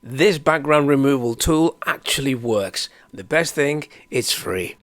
This background removal tool actually works. The best thing, it's free.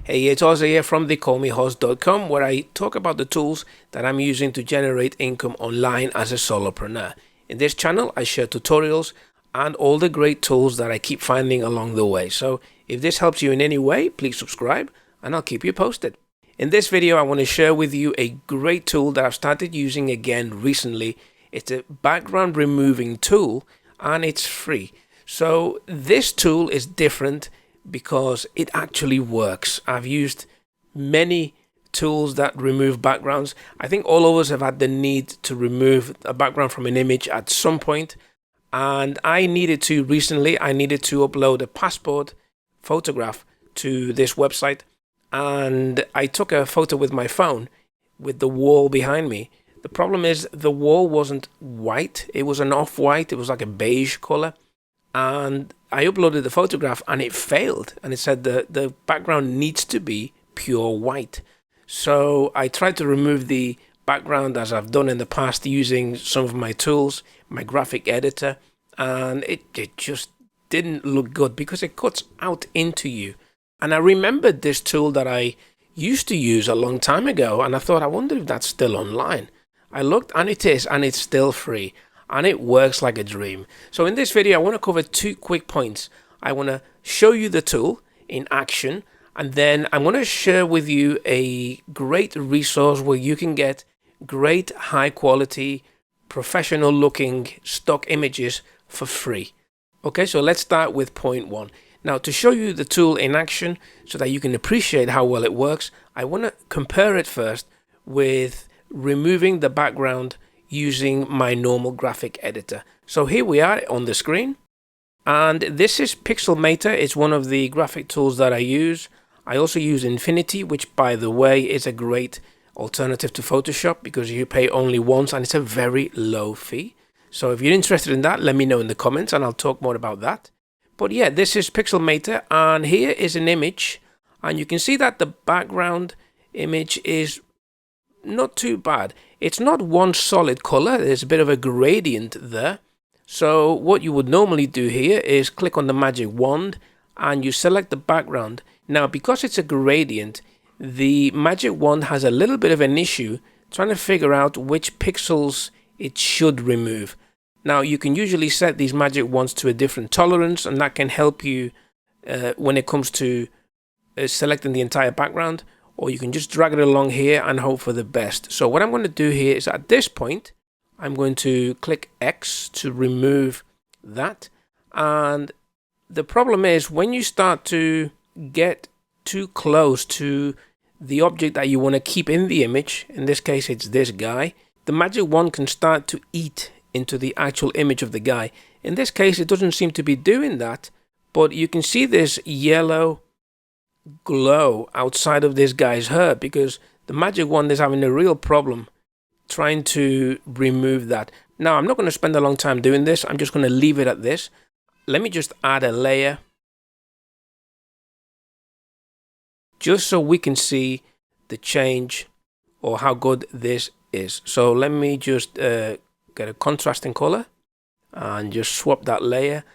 Hey, it's Ozzy here from thecallmehost.com, where I talk about the tools that I'm using to generate income online as a solopreneur. In this channel, I share tutorials and all the great tools that I keep finding along the way. So if this helps you in any way, please subscribe and I'll keep you posted. In this video, I want to share with you a great tool that I've started using again recently. It's a background removing tool and it's free. So this tool is different because it actually works. I've used many tools that remove backgrounds. I think all of us have had the need to remove a background from an image at some point. And I needed to recently, I needed to upload a passport photograph to this website. And I took a photo with my phone with the wall behind me. The problem is the wall wasn't white. It was an off-white. It was like a beige color. And I uploaded the photograph and it failed. And it said the background needs to be pure white. So I tried to remove the background as I've done in the past using some of my tools, my graphic editor. And it just didn't look good because it cuts out into you. And I remembered this tool that I used to use a long time ago, and I thought, I wonder if that's still online. I looked, and it is, and it's still free, and it works like a dream. So in this video, I want to cover two quick points. I want to show you the tool in action, and then I'm going to share with you a great resource where you can get great, high-quality, professional-looking stock images for free. Okay, so let's start with point one. Now, to show you the tool in action so that you can appreciate how well it works, I want to compare it first with removing the background using my normal graphic editor. So here we are on the screen, and this is Pixelmator. It's one of the graphic tools that I use. I also use Infinity, which, by the way, is a great alternative to Photoshop because you pay only once and it's a very low fee. So if you're interested in that, let me know in the comments and I'll talk more about that. But yeah, this is Pixelmator, and here is an image, and you can see that the background image is not too bad. It's not one solid color. There's a bit of a gradient there. So what you would normally do here is click on the magic wand and you select the background. Now, because it's a gradient, the magic wand has a little bit of an issue trying to figure out which pixels it should remove. Now, you can usually set these magic wands to a different tolerance, and that can help you when it comes to selecting the entire background, or you can just drag it along here and hope for the best. So what I'm going to do here is at this point, I'm going to click X to remove that. And the problem is when you start to get too close to the object that you want to keep in the image, in this case, it's this guy, the magic wand can start to eat into the actual image of the guy. In this case, it doesn't seem to be doing that, but you can see this yellow glow outside of this guy's hair because the magic wand is having a real problem trying to remove that. Now, I'm not going to spend a long time doing this. I'm just going to leave it at this. Let me just add a layer just so we can see the change or how good this is. So let me just get a contrasting color and just swap that layer.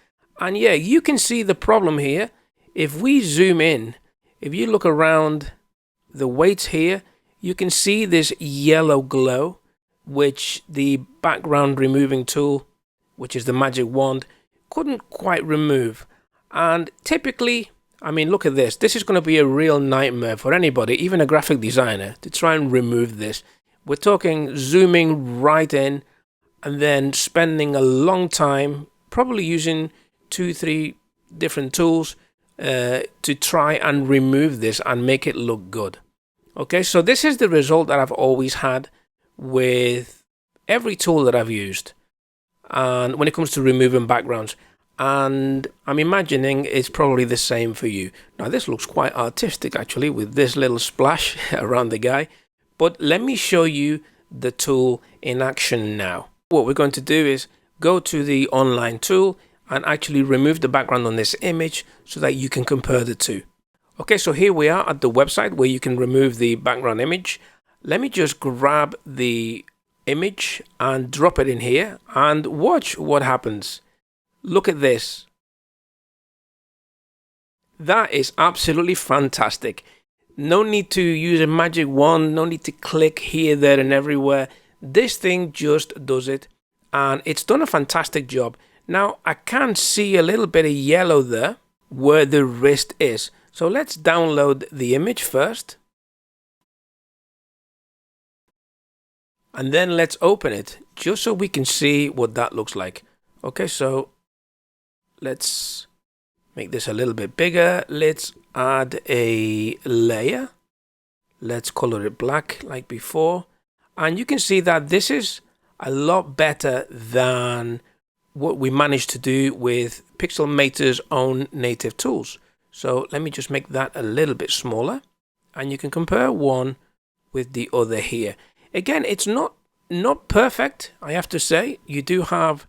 And yeah, you can see the problem here. If we zoom in, if you look around the weights here, you can see this yellow glow, which the background removing tool, which is the magic wand, couldn't quite remove. And typically, I mean, look at this. This is going to be a real nightmare for anybody, even a graphic designer, to try and remove this. We're talking zooming right in and then spending a long time, probably using 2-3 different tools to try and remove this and make it look good. Okay, so this is the result that I've always had with every tool that I've used, and when it comes to removing backgrounds. And I'm imagining it's probably the same for you. Now, this looks quite artistic actually with this little splash around the guy. But let me show you the tool in action now. What we're going to do is go to the online tool and actually remove the background on this image so that you can compare the two. Okay, so here we are at the website where you can remove the background image. Let me just grab the image and drop it in here and watch what happens. Look at this. That is absolutely fantastic. No need to use a magic wand, no need to click here, there and everywhere. This thing just does it, and it's done a fantastic job. Now I can see a little bit of yellow there where the wrist is. So let's download the image first. And then let's open it just so we can see what that looks like. Okay, so let's make this a little bit bigger. Let's add a layer. Let's color it black like before. And you can see that this is a lot better than what we managed to do with Pixelmator's own native tools. So let me just make that a little bit smaller. And you can compare one with the other here. Again, it's not perfect, I have to say. You do have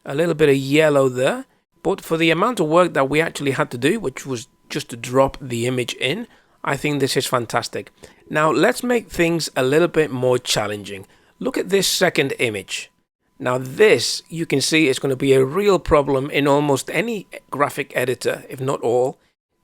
a little bit of yellow there. But for the amount of work that we actually had to do, which was just to drop the image in, I think this is fantastic. Now let's make things a little bit more challenging. Look at this second image. Now this, you can see, is going to be a real problem in almost any graphic editor, if not all,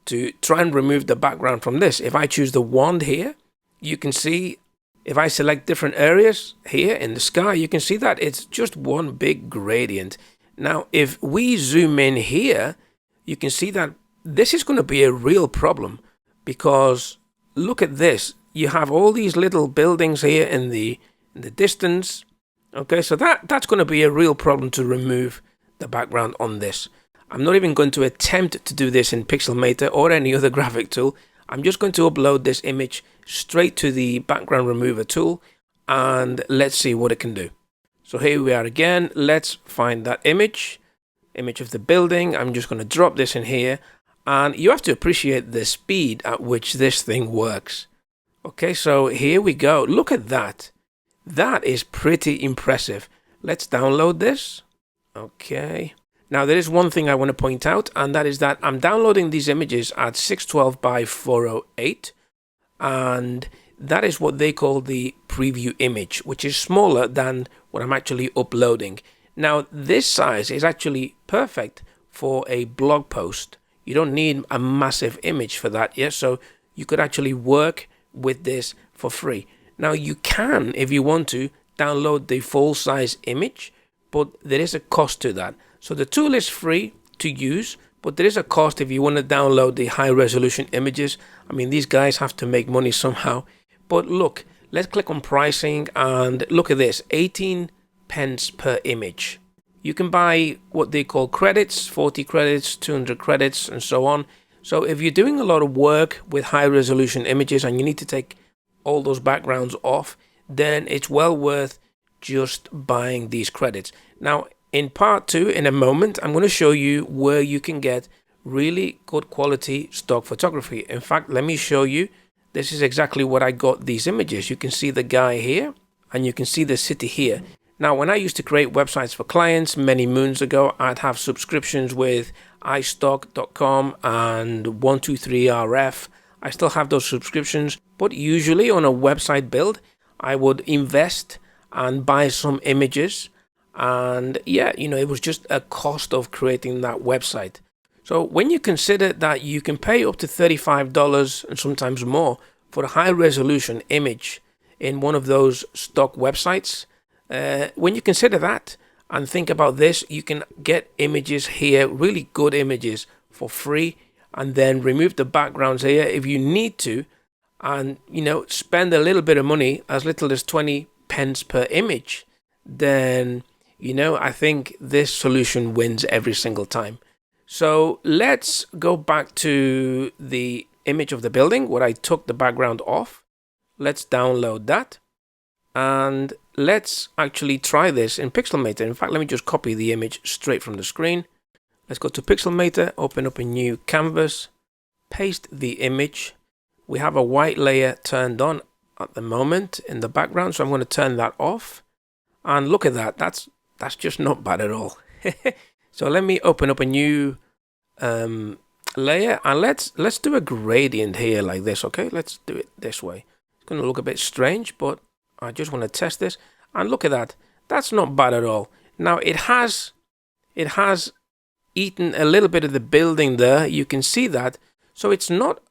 to try and remove the background from this. If I choose the wand here, you can see if I select different areas here in the sky, you can see that it's just one big gradient. Now, if we zoom in here, you can see that this is going to be a real problem because look at this. You have all these little buildings here in the distance. Okay, so that's going to be a real problem to remove the background on this. I'm not even going to attempt to do this in Pixelmator or any other graphic tool. I'm just going to upload this image straight to the background remover tool and let's see what it can do. So here we are again. Let's find that image of the building. I'm just going to drop this in here, and you have to appreciate the speed at which this thing works. Okay, so here we go. Look at that. That is pretty impressive. Let's download this. Okay. Now there is one thing I want to point out, and that is that I'm downloading these images at 612 by 408, and that is what they call the preview image, which is smaller than what I'm actually uploading. Now this size is actually perfect for a blog post. You don't need a massive image for that, yes? So you could actually work with this for free. Now you can, if you want to, download the full size image, but there is a cost to that. So the tool is free to use, but there is a cost if you want to download the high resolution images. I mean, these guys have to make money somehow. But look, let's click on pricing and look at this, 18 pence per image. You can buy what they call credits, 40 credits, 200 credits, and so on. So if you're doing a lot of work with high resolution images and you need to take all those backgrounds off, then it's well worth just buying these credits. Now, in part 2, in a moment, I'm going to show you where you can get really good quality stock photography. In fact, let me show you. This is exactly what I got these images. You can see the guy here and you can see the city here. Now, when I used to create websites for clients many moons ago, I'd have subscriptions with iStock.com and 123RF. I still have those subscriptions, but usually on a website build, I would invest and buy some images. And yeah, you know, it was just a cost of creating that website. So when you consider that you can pay up to $35 and sometimes more for a high resolution image in one of those stock websites, when you consider that and think about this, you can get images here, really good images for free, and then remove the backgrounds here if you need to, and you know, spend a little bit of money, as little as 20 pence per image, then you know, I think this solution wins every single time. So let's go back to the image of the building where I took the background off. Let's download that. And let's actually try this in Pixelmator. In fact, let me just copy the image straight from the screen. Let's go to Pixelmator, open up a new canvas, paste the image. We have a white layer turned on at the moment in the background, so I'm going to turn that off. And look at that. That's just not bad at all. So let me open up a new layer and let's do a gradient here like this. Okay, let's do it this way. It's going to look a bit strange, but I just want to test this. And look at that. That's not bad at all. Now it has eaten a little bit of the building there. You can see that. So it's not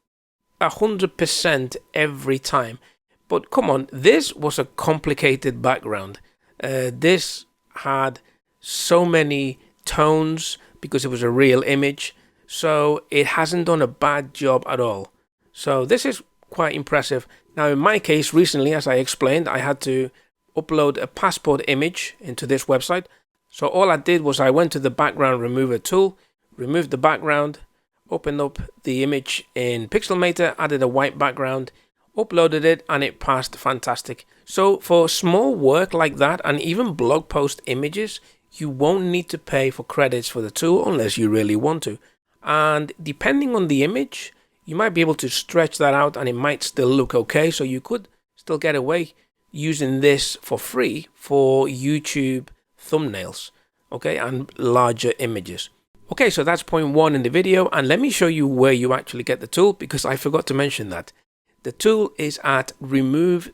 100% every time. But come on, this was a complicated background. This had so many tones because it was a real image. So it hasn't done a bad job at all. So this is quite impressive. Now in my case recently, as I explained, I had to upload a passport image into this website. So all I did was I went to the background remover tool, removed the background, opened up the image in Pixelmator, added a white background, uploaded it, and it passed fantastic. So for small work like that, and even blog post images, you won't need to pay for credits for the tool unless you really want to. And depending on the image, you might be able to stretch that out and it might still look okay. So you could still get away using this for free for YouTube thumbnails, okay, and larger images. Okay, so that's point 1 in the video, and let me show you where you actually get the tool, because I forgot to mention that. The tool is at remove.bg.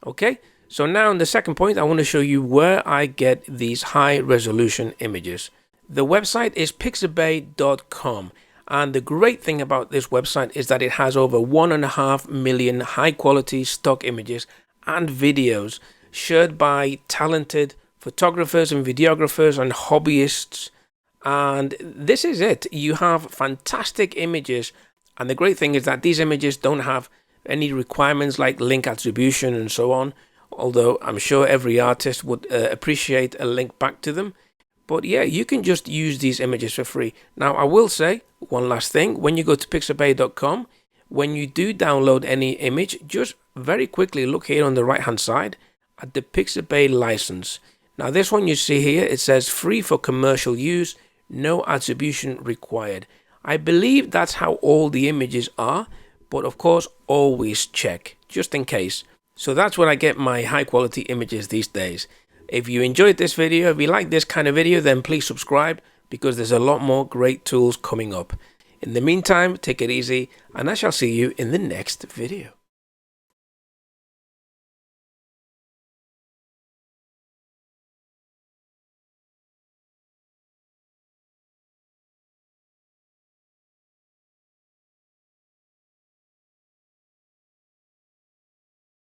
Okay, so now in the second point, I want to show you where I get these high resolution images. The website is pixabay.com, and the great thing about this website is that it has over 1.5 million high quality stock images and videos shared by talented photographers and videographers and hobbyists. And this is it. You have fantastic images. And the great thing is that these images don't have any requirements like link attribution and so on. Although I'm sure every artist would appreciate a link back to them. But yeah, you can just use these images for free. Now, I will say one last thing. When you go to pixabay.com, when you do download any image, just very quickly look here on the right hand side at the Pixabay license. Now this one you see here, it says free for commercial use, no attribution required. I believe that's how all the images are, but of course always check, just in case. So that's where I get my high quality images these days. If you enjoyed this video, if you like this kind of video, then please subscribe, because there's a lot more great tools coming up. In the meantime, take it easy, and I shall see you in the next video.